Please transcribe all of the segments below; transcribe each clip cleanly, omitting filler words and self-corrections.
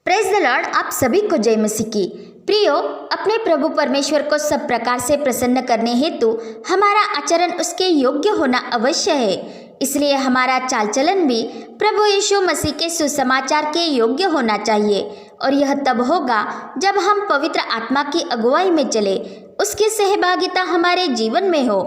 Praise the Lord. आप सभी को जय मसीह की। प्रियो, अपने प्रभु परमेश्वर को सब प्रकार से प्रसन्न करने हेतु हमारा आचरण उसके योग्य होना अवश्य है। इसलिए हमारा चाल चलन भी प्रभु यीशु मसीह के सुसमाचार के योग्य होना चाहिए। और यह तब होगा जब हम पवित्र आत्मा की अगुवाई में चले, उसकी सहभागिता हमारे जीवन में हो।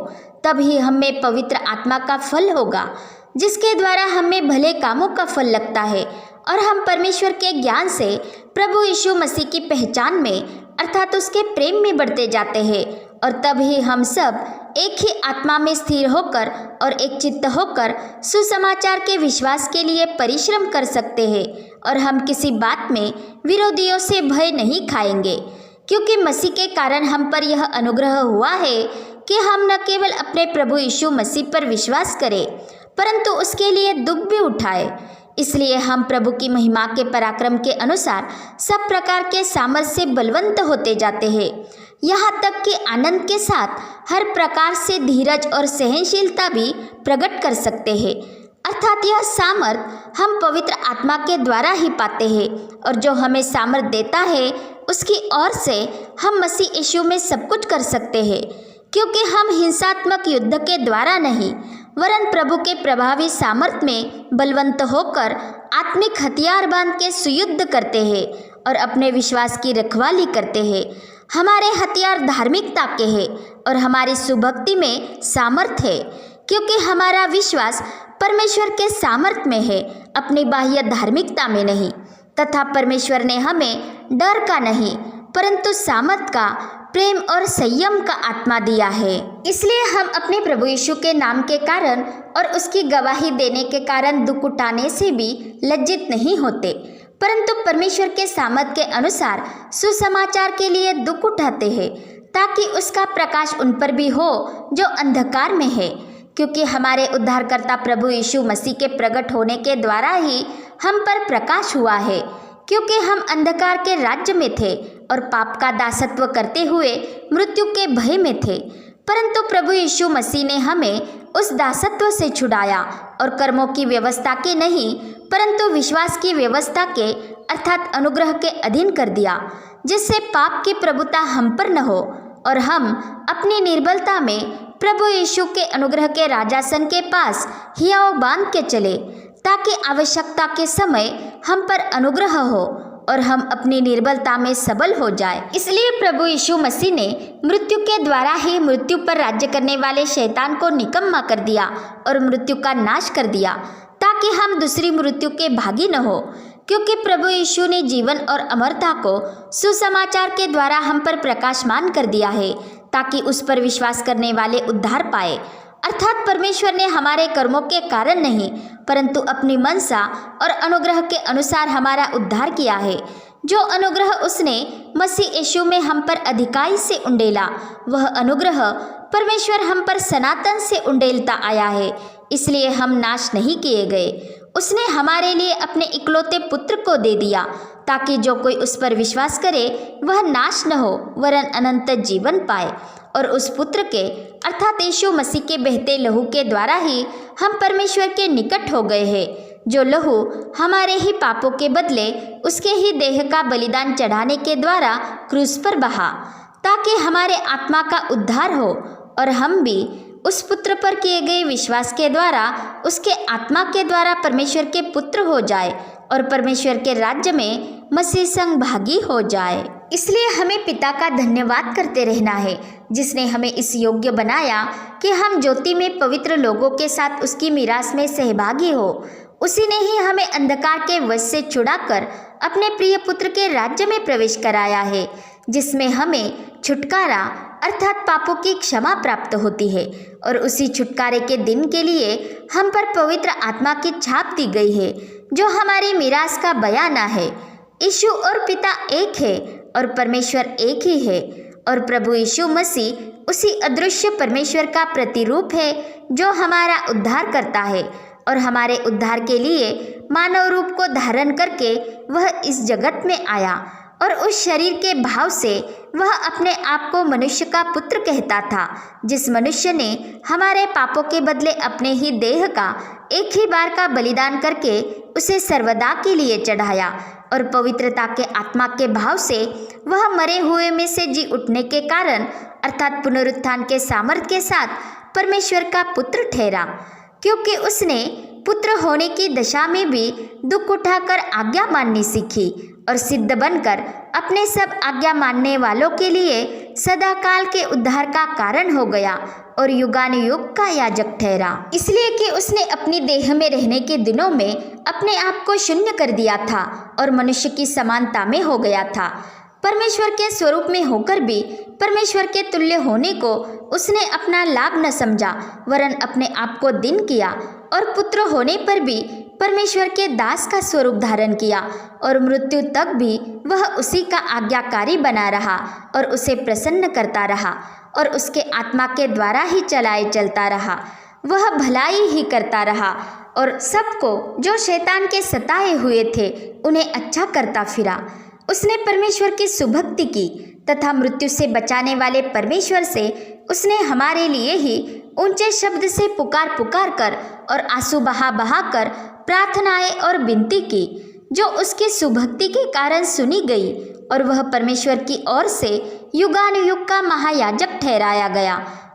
तब ही हमें पवित्र आत्मा का फल होगा, जिसके द्वारा हमें भले कामों का फल लगता है और हम परमेश्वर के ज्ञान से प्रभु यीशु मसीह की पहचान में अर्थात उसके प्रेम में बढ़ते जाते हैं। और तब ही हम सब एक ही आत्मा में स्थिर होकर और एक चित्त होकर सुसमाचार के विश्वास के लिए परिश्रम कर सकते हैं। और हम किसी बात में विरोधियों से भय नहीं खाएंगे, क्योंकि मसीह के कारण हम पर यह अनुग्रह हुआ है कि हम न केवल अपने प्रभु यीशु मसीह पर विश्वास करें, परंतु उसके लिए दुख भी उठाए। इसलिए हम प्रभु की महिमा के पराक्रम के अनुसार सब प्रकार के सामर्थ्य से बलवंत होते जाते हैं, यहाँ तक कि आनंद के साथ हर प्रकार से धीरज और सहनशीलता भी प्रकट कर सकते हैं। अर्थात यह सामर्थ हम पवित्र आत्मा के द्वारा ही पाते हैं, और जो हमें सामर्थ देता है उसकी ओर से हम मसीह यीशु में सब कुछ कर सकते हैं। क्योंकि हम हिंसात्मक युद्ध के द्वारा नहीं, वरन प्रभु के प्रभावी सामर्थ में बलवंत होकर आत्मिक हथियार बांध के सुयुद्ध करते हैं और अपने विश्वास की रखवाली करते हैं। हमारे हथियार धार्मिकता के हैं और हमारी सुभक्ति में सामर्थ है, क्योंकि हमारा विश्वास परमेश्वर के सामर्थ में है, अपनी बाह्य धार्मिकता में नहीं। तथा परमेश्वर ने हमें डर का नहीं, परंतु सामर्थ का, प्रेम और संयम का आत्मा दिया है। इसलिए हम अपने प्रभु यीशु के नाम के कारण और उसकी गवाही देने के कारण दुख उठाने से भी लज्जित नहीं होते, परंतु परमेश्वर के सामर्थ के अनुसार सुसमाचार के लिए दुख उठाते हैं, ताकि उसका प्रकाश उन पर भी हो जो अंधकार में है। क्योंकि हमारे उद्धारकर्ता प्रभु यीशु मसीह के प्रकट होने के द्वारा ही हम पर प्रकाश हुआ है। क्योंकि हम अंधकार के राज्य में थे और पाप का दासत्व करते हुए मृत्यु के भय में थे, परंतु प्रभु यीशु मसीह ने हमें उस दासत्व से छुड़ाया और कर्मों की व्यवस्था के नहीं, परंतु विश्वास की व्यवस्था के अर्थात अनुग्रह के अधीन कर दिया, जिससे पाप की प्रभुता हम पर न हो और हम अपनी निर्बलता में प्रभु यीशु के अनुग्रह के राजासन के पास हियाव बांध के चले, ताकि आवश्यकता के समय हम पर अनुग्रह हो और हम अपनी निर्बलता में सबल हो जाए। इसलिए प्रभु यीशु मसीह ने मृत्यु के द्वारा ही मृत्यु पर राज्य करने वाले शैतान को निकम्मा कर दिया और मृत्यु का नाश कर दिया, ताकि हम दूसरी मृत्यु के भागी न हो। क्योंकि प्रभु यीशु ने जीवन और अमरता को सुसमाचार के द्वारा हम पर प्रकाशमान कर दिया है, ताकि उस पर विश्वास करने वाले उद्धार पाए। अर्थात परमेश्वर ने हमारे कर्मों के कारण नहीं, परंतु अपनी मनसा और अनुग्रह के अनुसार हमारा उद्धार किया है। जो अनुग्रह उसने मसीह यीशु में हम पर अधिकाई से उंडेला, वह अनुग्रह परमेश्वर हम पर सनातन से उंडेलता आया है। इसलिए हम नाश नहीं किए गए। उसने हमारे लिए अपने इकलौते पुत्र को दे दिया, ताकि जो कोई उस पर विश्वास करे वह नाश न हो, वरन अनंत जीवन पाए। और उस पुत्र के अर्थात यीशु मसीह के बहते लहू के द्वारा ही हम परमेश्वर के निकट हो गए हैं, जो लहू हमारे ही पापों के बदले उसके ही देह का बलिदान चढ़ाने के द्वारा क्रूस पर बहा, ताकि हमारे आत्मा का उद्धार हो और हम भी उस पुत्र पर किए गए विश्वास के द्वारा उसके आत्मा के द्वारा परमेश्वर के पुत्र हो जाए और परमेश्वर के राज्य में मसीह संग भागी हो जाए। इसलिए हमें पिता का धन्यवाद करते रहना है, जिसने हमें इस योग्य बनाया कि हम ज्योति में पवित्र लोगों के साथ उसकी मीरास में सहभागी हो। उसी ने ही हमें अंधकार के वश से छुड़ाकर अपने प्रिय पुत्र के राज्य में प्रवेश कराया है, जिसमें हमें छुटकारा अर्थात पापों की क्षमा प्राप्त होती है। और उसी छुटकारे के दिन के लिए हम पर पवित्र आत्मा की छाप दी गई है, जो हमारी मीरास का बयाना है। यीशु और पिता एक है और परमेश्वर एक ही है, और प्रभु यीशु मसीह उसी अदृश्य परमेश्वर का प्रतिरूप है, जो हमारा उद्धार करता है। और हमारे उद्धार के लिए मानव रूप को धारण करके वह इस जगत में आया, और उस शरीर के भाव से वह अपने आप को मनुष्य का पुत्र कहता था, जिस मनुष्य ने हमारे पापों के बदले अपने ही देह का एक ही बार का बलिदान करके उसे सर्वदा के लिए चढ़ाया। और पवित्रता के आत्मा के भाव से वह मरे हुए में से जी उठने के कारण अर्थात पुनरुत्थान के सामर्थ्य के साथ परमेश्वर का पुत्र ठहरा, क्योंकि उसने पुत्र होने की दशा में भी दुख उठाकर आज्ञा माननी सीखी और सिद्ध बनकर अपने सब आज्ञा मानने वालों के लिए सदाकाल के उद्धार का कारण हो गया और युगानुयुग का याजक ठहरा। इसलिए कि उसने अपनी देह में रहने के दिनों में अपने आप को शून्य कर दिया था और मनुष्य की समानता में हो गया था। परमेश्वर के स्वरूप में होकर भी परमेश्वर के तुल्य होने को उसने अपना लाभ न समझा, वरन अपने आप को दीन किया और पुत्र होने पर भी परमेश्वर के दास का स्वरूप धारण किया और मृत्यु तक भी वह उसी का आज्ञाकारी बना रहा और उसे प्रसन्न करता रहा और उसके आत्मा के द्वारा ही चलाए चलता रहा। वह भलाई ही करता रहा और सबको जो शैतान के सताए हुए थे उन्हें अच्छा करता फिरा। उसने परमेश्वर की सुभक्ति की तथा मृत्यु से बचाने वाले परमेश्वर से उसने हमारे लिए ही ऊंचे शब्द से पुकार पुकार कर और आंसू बहा बहा कर प्रार्थनाएं और विनती की, जो उसकी सुभक्ति के कारण सुनी गई और वह परमेश्वर की ओर से युगानुयुग का महायाजक ठहराया गया।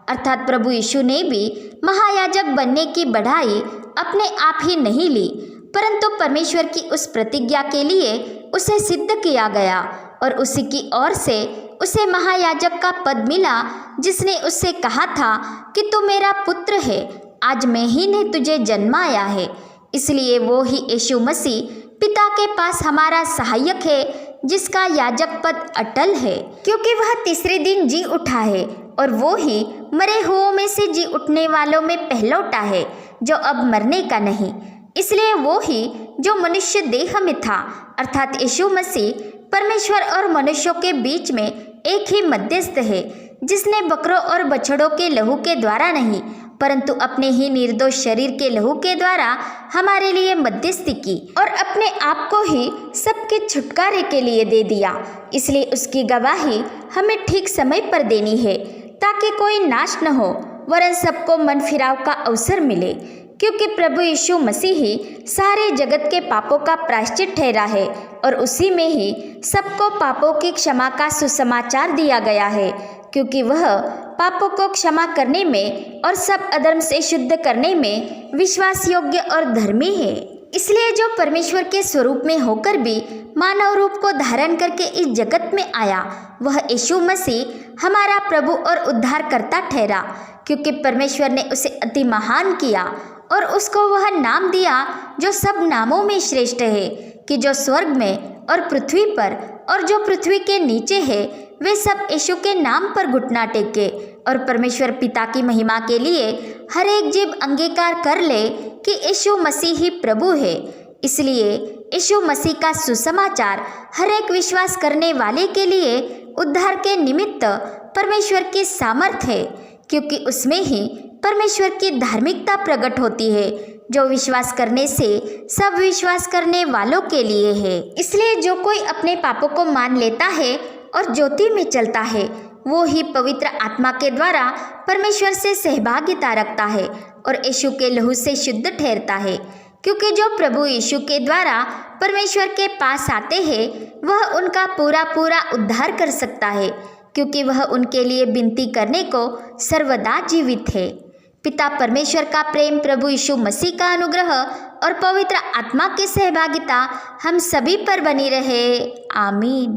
अर्थात प्रभु यीशु ने भी महायाजक बनने की बढ़ाई अपने आप ही नहीं ली, परंतु परमेश्वर की उस प्रतिज्ञा के लिए उसे सिद्ध किया गया और उसी की ओर से उसे महायाजक का पद मिला, जिसने उससे कहा था कि तू मेरा पुत्र है, आज मैं ही ने तुझे जन्माया है। इसलिए वो ही यीशु मसीह पिता के पास हमारा सहायक है, जिसका याजक पद अटल है, क्योंकि वह तीसरे दिन जी उठा है और वो ही मरे हुओं में से जी उठने वालों में पहलौठा है, जो अब मरने का नहीं। इसलिए वो ही जो मनुष्य देह में था अर्थात यीशु मसीह परमेश्वर और मनुष्यों के बीच में एक ही मध्यस्थ है, जिसने बकरों और बछड़ों के लहू के द्वारा नहीं परंतु अपने ही निर्दोष शरीर के लहू के द्वारा हमारे लिए मध्यस्थी की और अपने आप को ही सबके छुटकारे के लिए दे दिया। इसलिए उसकी गवाही हमें ठीक समय पर देनी है, ताकि कोई नाश न हो वरन सबको मन फिराव का अवसर मिले, क्योंकि प्रभु यीशु मसीह ही सारे जगत के पापों का प्रायश्चित ठहरा है और उसी में ही सबको पापों की क्षमा का सुसमाचार दिया गया है, क्योंकि वह पापों को क्षमा करने में और सब अधर्म से शुद्ध करने में विश्वास योग्य और धर्मी है। इसलिए जो परमेश्वर के स्वरूप में होकर भी मानव रूप को धारण करके इस जगत में आया, वह यीशु मसीह हमारा प्रभु और उद्धारकर्ता ठहरा, क्योंकि परमेश्वर ने उसे अति महान किया और उसको वह नाम दिया जो सब नामों में श्रेष्ठ है, कि जो स्वर्ग में और पृथ्वी पर और जो पृथ्वी के नीचे है वे सब यीशु के नाम पर घुटना टेके और परमेश्वर पिता की महिमा के लिए हर एक जीव अंगीकार कर ले कि यीशु मसीह ही प्रभु है। इसलिए यीशु मसीह का सुसमाचार हर एक विश्वास करने वाले के लिए उद्धार के निमित्त परमेश्वर की सामर्थ है, क्योंकि उसमें ही परमेश्वर की धार्मिकता प्रकट होती है, जो विश्वास करने से सब विश्वास करने वालों के लिए है। इसलिए जो कोई अपने पापों को मान लेता है और ज्योति में चलता है, वो ही पवित्र आत्मा के द्वारा परमेश्वर से सहभागिता रखता है और यीशु के लहू से शुद्ध ठहरता है, क्योंकि जो प्रभु यीशु के द्वारा परमेश्वर के पास आते हैं वह उनका पूरा पूरा उद्धार कर सकता है, क्योंकि वह उनके लिए विनती करने को सर्वदा जीवित है। पिता परमेश्वर का प्रेम, प्रभु यीशु मसीह का अनुग्रह और पवित्र आत्मा की सहभागिता हम सभी पर बनी रहे। आमीन।